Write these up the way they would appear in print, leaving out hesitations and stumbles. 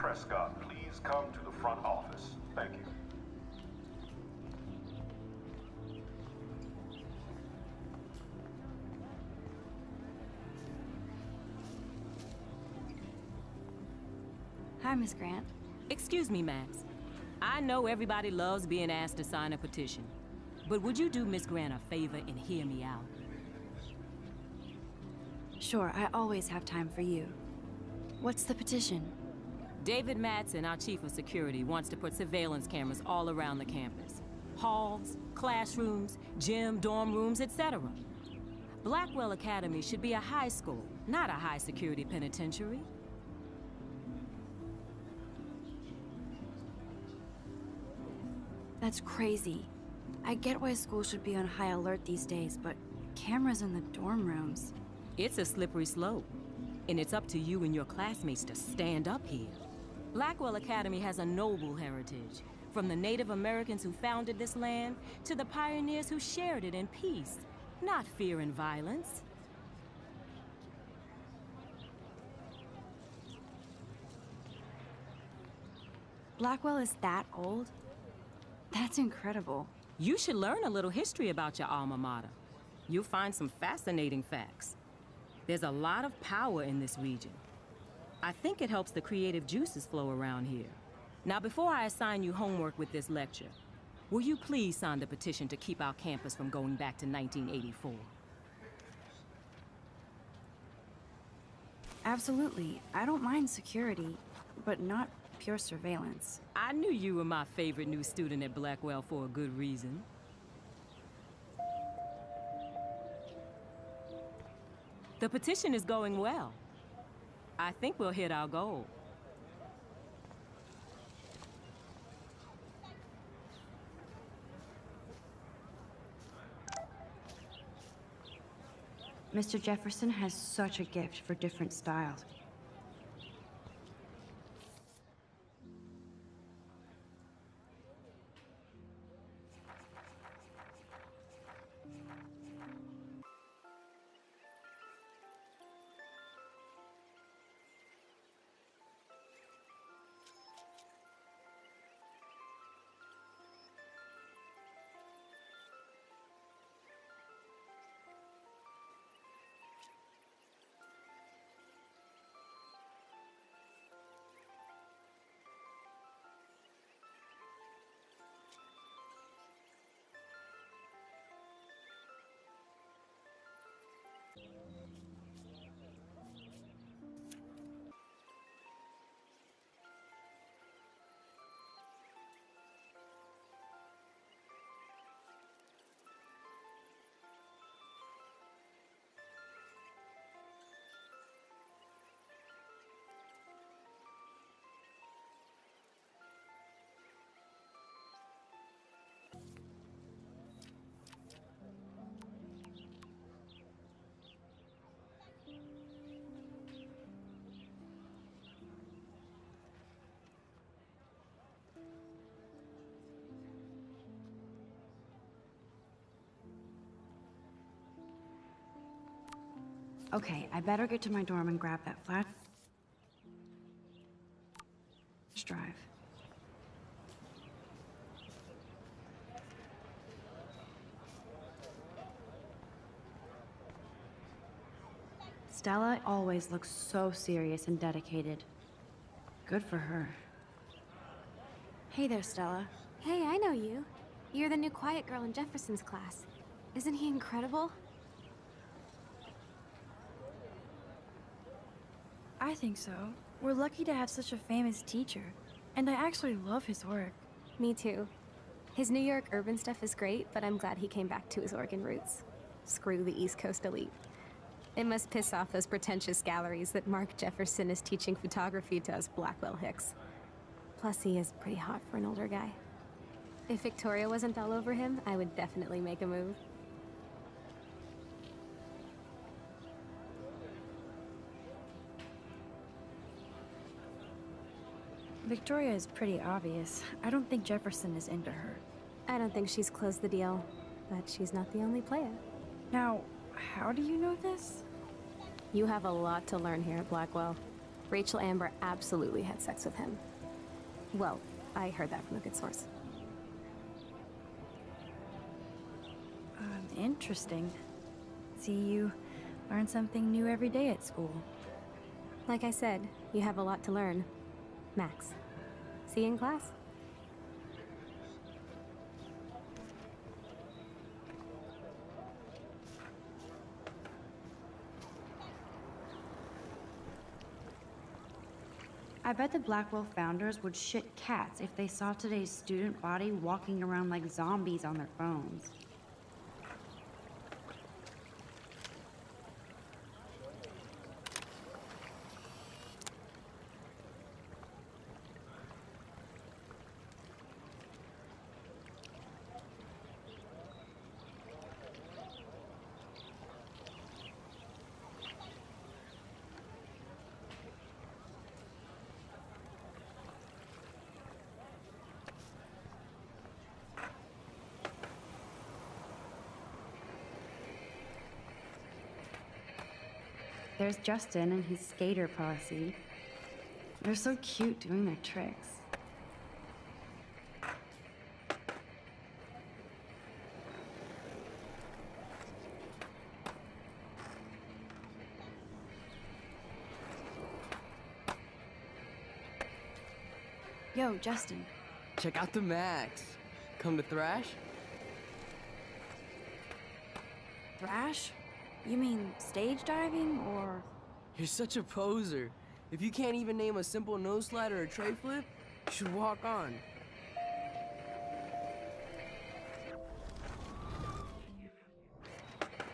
Prescott, please come to the front office. Thank you. Hi, Miss Grant. Excuse me, Max. I know everybody loves being asked to sign a petition, but would you do Miss Grant a favor and hear me out? Sure, I always have time for you. What's the petition? David Madsen, our chief of security, wants to put surveillance cameras all around the campus. Halls, classrooms, gym, dorm rooms, etc. Blackwell Academy should be a high school, not a high-security penitentiary. That's crazy. I get why schools should be on high alert these days, but cameras in the dorm rooms. It's a slippery slope, and it's up to you and your classmates to stand up here. Blackwell Academy has a noble heritage, from the Native Americans who founded this land to the pioneers who shared it in peace, not fear and violence. Blackwell is that old? That's incredible. You should learn a little history about your alma mater. You'll find some fascinating facts. There's a lot of power in this region. I think it helps the creative juices flow around here. Now, before I assign you homework with this lecture, will you please sign the petition to keep our campus from going back to 1984? Absolutely. I don't mind security, but not pure surveillance. I knew you were my favorite new student at Blackwell for a good reason. The petition is going well. I think we'll hit our goal. Mr. Jefferson has such a gift for different styles. Okay, I better get to my dorm and grab that flash drive. Stella always looks so serious and dedicated. Good for her. Hey there, Stella. Hey, I know you. You're the new quiet girl in Jefferson's class. Isn't he incredible? I think so. We're lucky to have such a famous teacher. And I actually love his work. Me too. His New York urban stuff is great, but I'm glad he came back to his Oregon roots. Screw the East Coast elite. It must piss off those pretentious galleries that Mark Jefferson is teaching photography to us Blackwell hicks. Plus, he is pretty hot for an older guy. If Victoria wasn't all over him, I would definitely make a move. Victoria is pretty obvious. I don't think Jefferson is into her. I don't think she's closed the deal, but she's not the only player. Now, how do you know this? You have a lot to learn here at Blackwell. Rachel Amber absolutely had sex with him. Well, I heard that from a good source. Interesting. See, you learn something new every day at school. Like I said, you have a lot to learn. Max. See you in class. I bet the Blackwell founders would shit cats if they saw today's student body walking around like zombies on their phones. There's Justin and his skater posse. They're so cute doing their tricks. Yo, Justin. Check out the Max. Come to thrash? Thrash? You mean stage diving, or...? You're such a poser. If you can't even name a simple nose slide or a tray flip, you should walk on.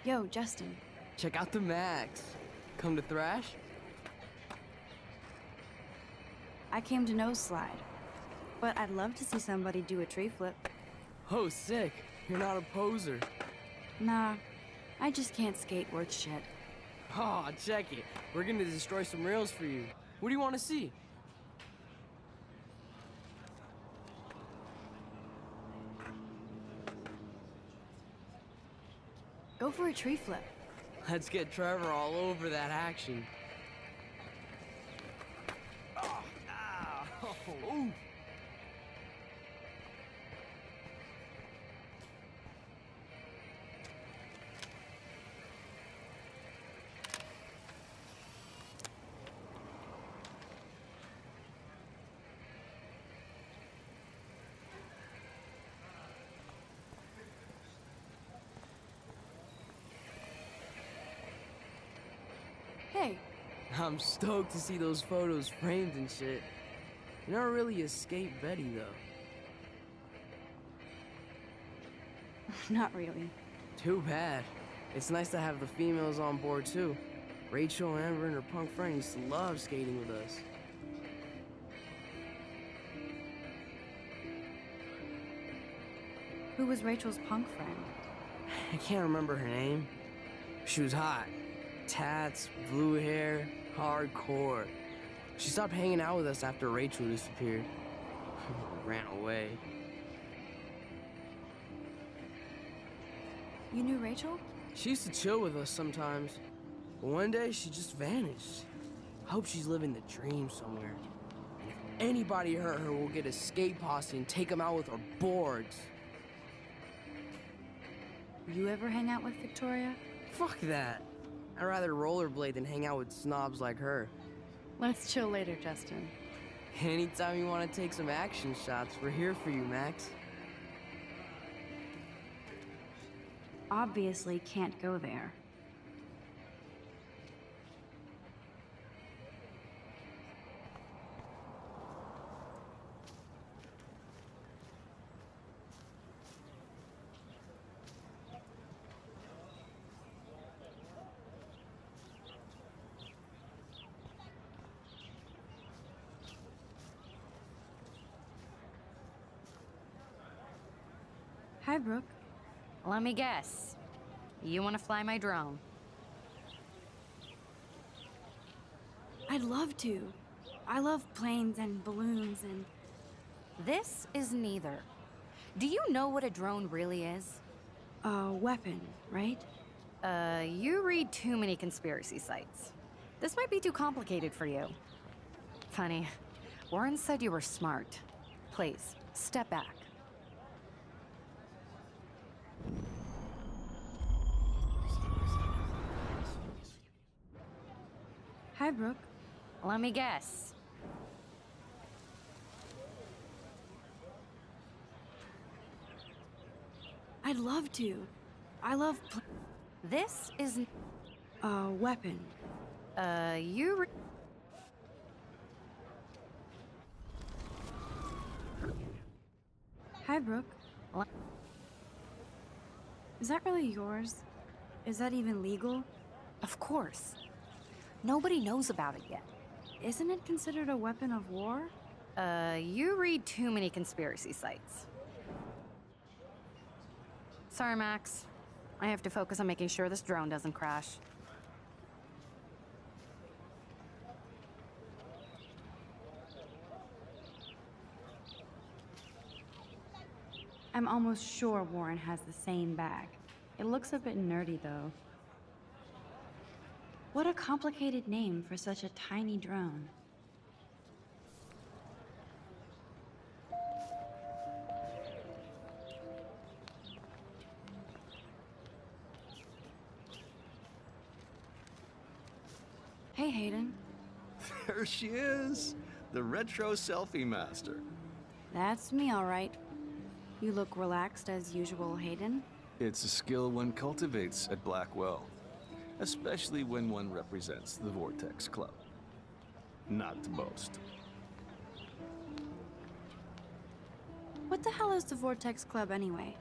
Yo, Justin. Check out the Max. Come to thrash? I came to nose slide. But I'd love to see somebody do a tree flip. Oh, sick. You're not a poser. Nah, I just can't skate worth shit. Aw, check it. We're gonna destroy some rails for you. What do you want to see? Go for a tree flip. Let's get Trevor all over that action. Oh, ow. Ooh. Hey, I'm stoked to see those photos framed and shit. You're not really a skate Betty, though. not really. Too bad. It's nice to have the females on board, too. Rachel, Amber, and her punk friend used to love skating with us. Who was Rachel's punk friend? I can't remember her name. She was hot. Tats, blue hair, hardcore. She stopped hanging out with us after Rachel disappeared. Ran away. You knew Rachel? She used to chill with us sometimes. But one day, she just vanished. I hope she's living the dream somewhere. And if anybody hurt her, we'll get a skate posse and take them out with our boards. You ever hang out with Victoria? Fuck that. I'd rather rollerblade than hang out with snobs like her. Let's chill later, Justin. Anytime you want to take some action shots, we're here for you, Max. Obviously can't go there. Hi, Brooke. Let me guess. You want to fly my drone? I'd love to. I love planes and balloons and... This is neither. Do you know what a drone really is? a weapon, right? You read too many conspiracy sites. This might be too complicated for you. Funny. Warren said you were smart. Please, step back. Hi, Brooke. Let me guess. I'd love to. I love This is... weapon. you... Hi, Brooke. What? Is that really yours? Is that even legal? Of course. Nobody knows about it yet. Isn't it considered a weapon of war? You read too many conspiracy sites. Sorry, Max. I have to focus on making sure this drone doesn't crash. I'm almost sure Warren has the same bag. It looks a bit nerdy, though. What a complicated name for such a tiny drone. Hey, Hayden. There she is, the retro selfie master. That's me, all right. You look relaxed as usual, Hayden. It's a skill one cultivates at Blackwell, especially when one represents the Vortex Club. Not to boast. What the hell is the Vortex Club anyway?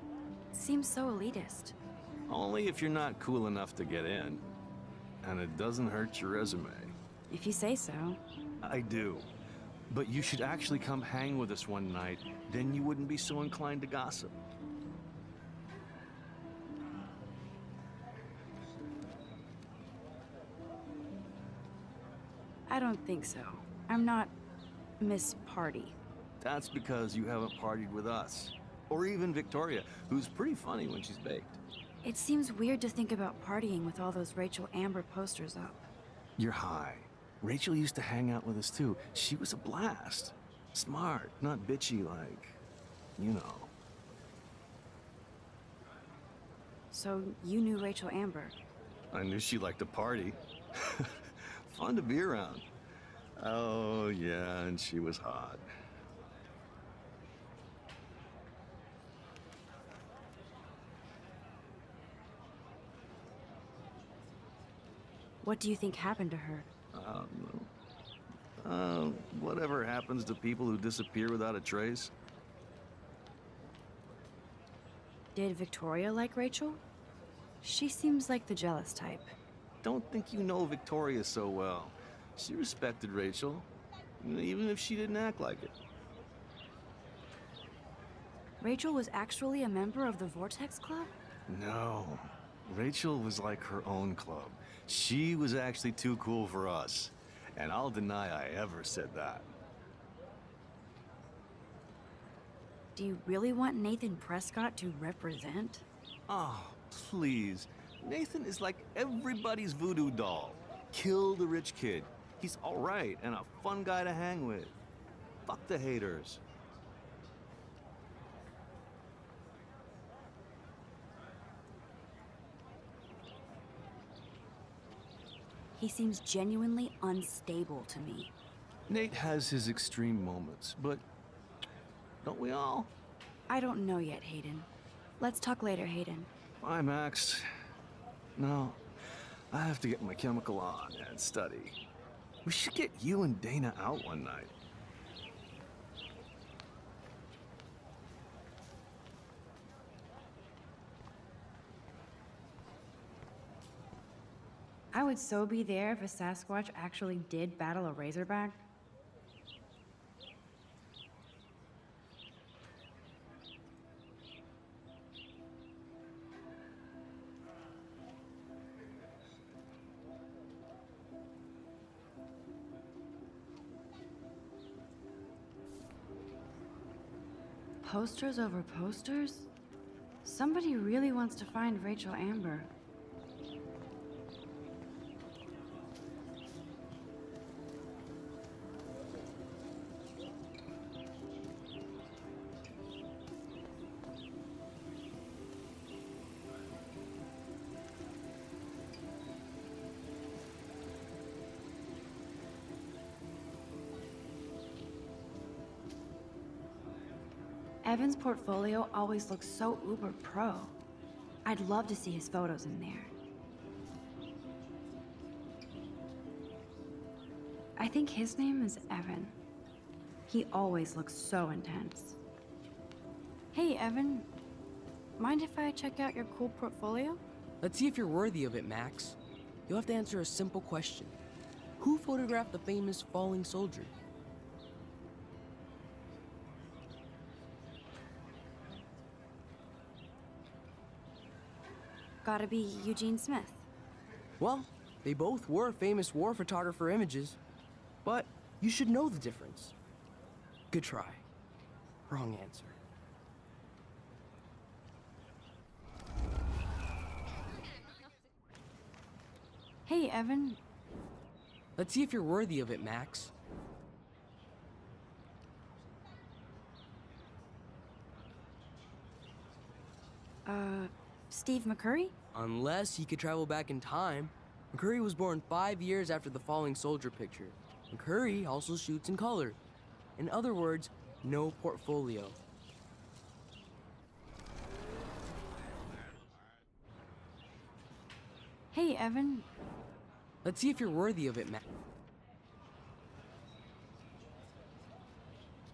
Seems so elitist. Only if you're not cool enough to get in. And it doesn't hurt your resume. If you say so. I do. But you should actually come hang with us one night, then you wouldn't be so inclined to gossip. I don't think so. I'm not Miss Party. That's because you haven't partied with us. Or even Victoria, who's pretty funny when she's baked. It seems weird to think about partying with all those Rachel Amber posters up. You're high. Rachel used to hang out with us too. She was a blast. Smart, not bitchy like, you know. So you knew Rachel Amber? I knew she liked to party. Fun to be around. Oh, yeah, and she was hot. What do you think happened to her? Whatever happens to people who disappear without a trace? Did Victoria like Rachel? She seems like the jealous type. Don't think you know Victoria so well. She respected Rachel, even if she didn't act like it. Rachel was actually a member of the Vortex Club? No. Rachel was like her own club. She was actually too cool for us. And I'll deny I ever said that. Do you really want Nathan Prescott to represent? Oh, please. Nathan is like everybody's voodoo doll. Kill the rich kid. He's all right and a fun guy to hang with. Fuck the haters. He seems genuinely unstable to me. Nate has his extreme moments, but don't we all? I don't know yet, Hayden. Let's talk later, Hayden. Bye, Max. No, I have to get my chemical on and study. We should get you and Dana out one night. I would so be there if a Sasquatch actually did battle a Razorback. Posters over posters? Somebody really wants to find Rachel Amber. Evan's portfolio always looks so uber pro. I'd love to see his photos in there. I think his name is Evan. He always looks so intense. Hey, Evan. Mind if I check out your cool portfolio? Let's see if you're worthy of it, Max. You'll have to answer a simple question. Who photographed the famous falling soldier? Gotta be Eugene Smith. Well, they both were famous war photographer images, but you should know the difference. Good try. Wrong answer. Hey, Evan. Let's see if you're worthy of it, Max. Steve McCurry? Unless he could travel back in time. McCurry was born 5 years after the falling soldier picture. McCurry also shoots in color. In other words, no portfolio. Hey, Evan. Let's see if you're worthy of it, Max.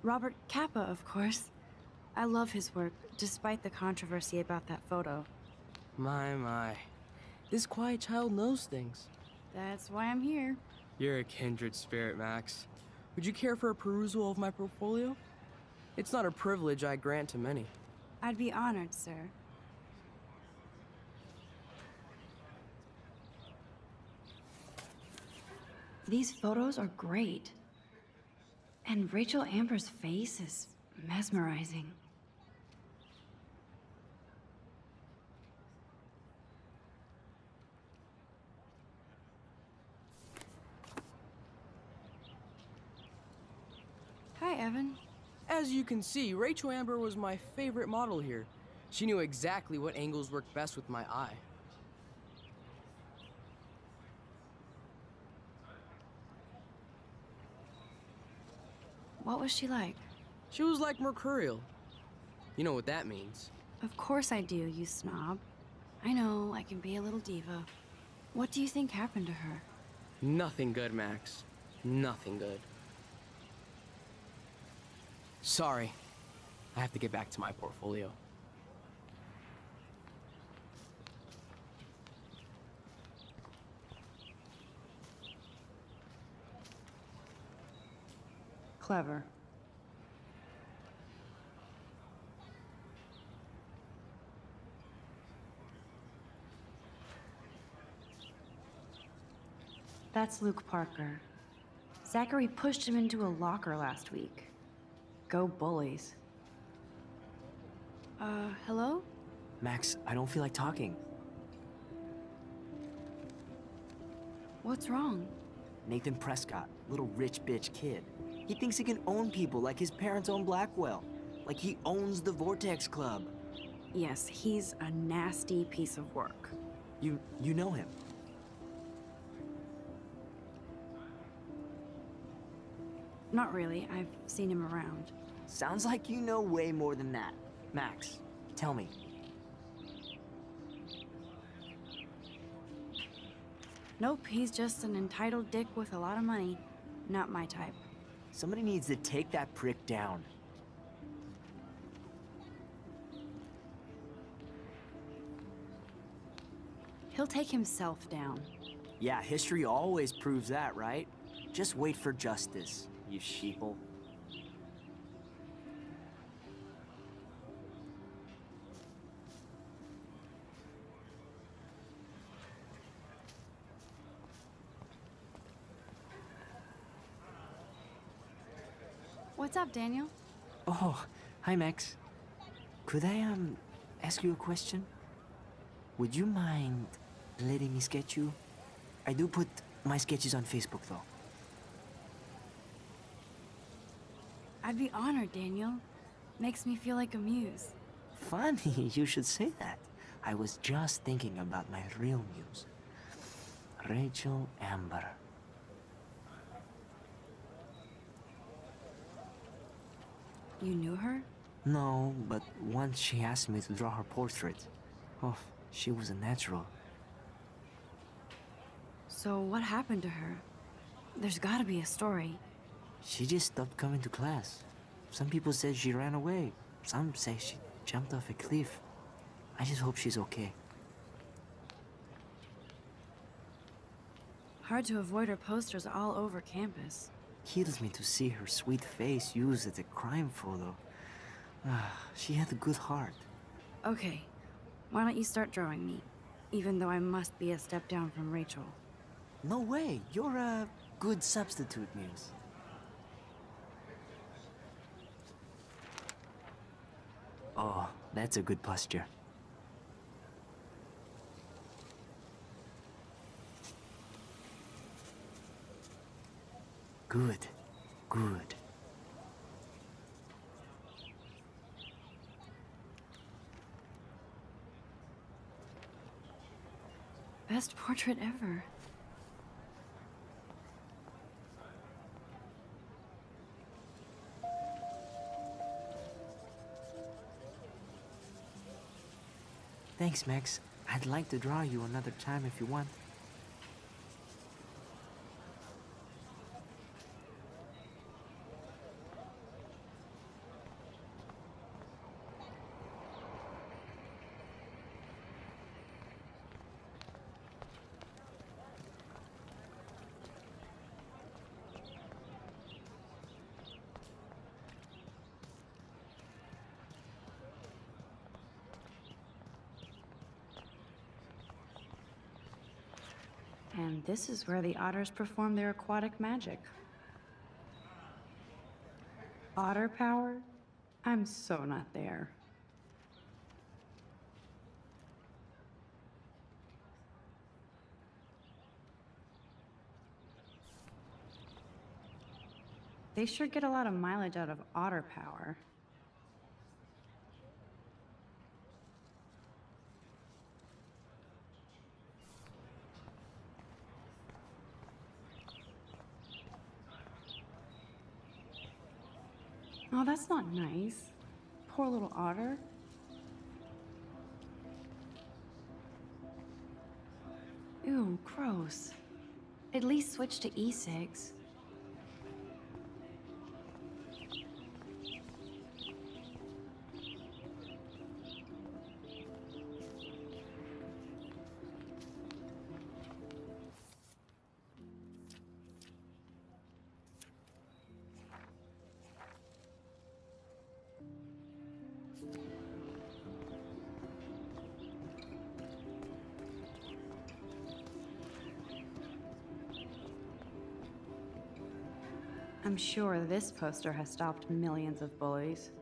Robert Capa, of course. I love his work, despite the controversy about that photo. My. This quiet child knows things. That's why I'm here. You're a kindred spirit, Max. Would you care for a perusal of my portfolio? It's not a privilege I grant to many. I'd be honored, sir. These photos are great. And Rachel Amber's face is mesmerizing. Hi, Evan. As you can see, Rachel Amber was my favorite model here. She knew exactly what angles worked best with my eye. What was she like? She was like mercurial. You know what that means. Of course I do, you snob. I know, I can be a little diva. What do you think happened to her? Nothing good, Max. Nothing good. Sorry. I have to get back to my portfolio. Clever. That's Luke Parker. Zachary pushed him into a locker last week. Go bullies. Hello? Max, I don't feel like talking. What's wrong? Nathan Prescott, little rich bitch kid. He thinks he can own people like his parents own Blackwell. Like he owns the Vortex Club. Yes, he's a nasty piece of work. You know him. Not really. I've seen him around. Sounds like you know way more than that. Max, tell me. Nope, he's just an entitled dick with a lot of money. Not my type. Somebody needs to take that prick down. He'll take himself down. Yeah, history always proves that, right? Just wait for justice, you sheeple. What's up, Daniel? Oh, hi, Max. Could I, ask you a question? Would you mind letting me sketch you? I do put my sketches on Facebook, though. I'd be honored, Daniel. Makes me feel like a muse. Funny, you should say that. I was just thinking about my real muse. Rachel Amber. You knew her? No, but once she asked me to draw her portrait. Oh, she was a natural. So what happened to her? There's gotta be a story. She just stopped coming to class. Some people said she ran away. Some say she jumped off a cliff. I just hope she's okay. Hard to avoid her posters all over campus. Kills me to see her sweet face used as a crime photo. She had a good heart. Okay, why don't you start drawing me? Even though I must be a step down from Rachel. No way, you're a good substitute, Muse. Oh, that's a good posture. Good, good. Best portrait ever. Thanks, Max. I'd like to draw you another time if you want. And this is where the otters perform their aquatic magic. Otter power? I'm so not there. They sure get a lot of mileage out of otter power. Oh, that's not nice. Poor little otter. Ew, gross. At least switch to e-cigs. I'm sure this poster has stopped millions of bullies.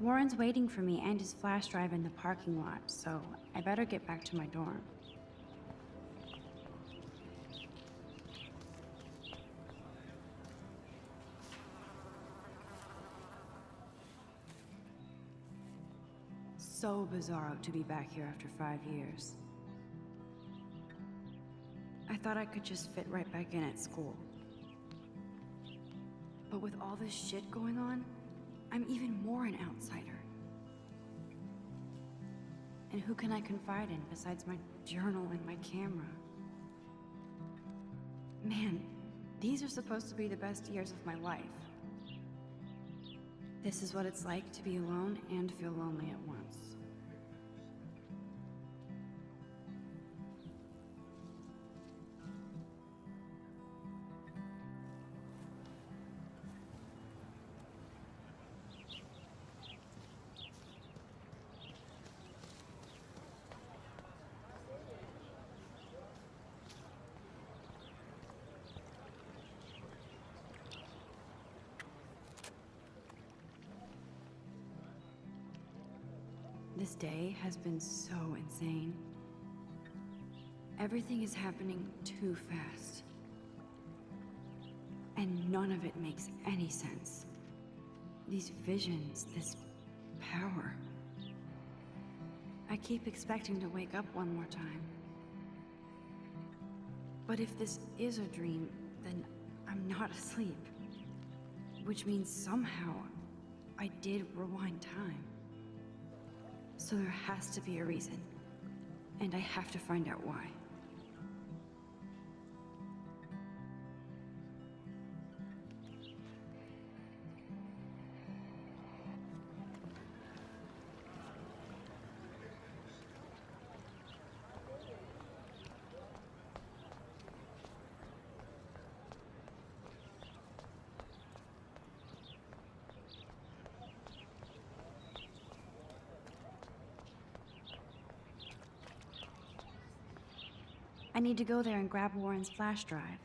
Warren's waiting for me and his flash drive in the parking lot, so I better get back to my dorm. So bizarro to be back here after 5 years. I thought I could just fit right back in at school. But with all this shit going on, I'm even more an outsider. And who can I confide in besides my journal and my camera? Man, these are supposed to be the best years of my life. This is what it's like to be alone and feel lonely at once. This day has been so insane. Everything is happening too fast. And none of it makes any sense. These visions, this power. I keep expecting to wake up one more time. But if this is a dream, then I'm not asleep. Which means somehow I did rewind time. So there has to be a reason. And I have to find out why. I need to go there and grab Warren's flash drive.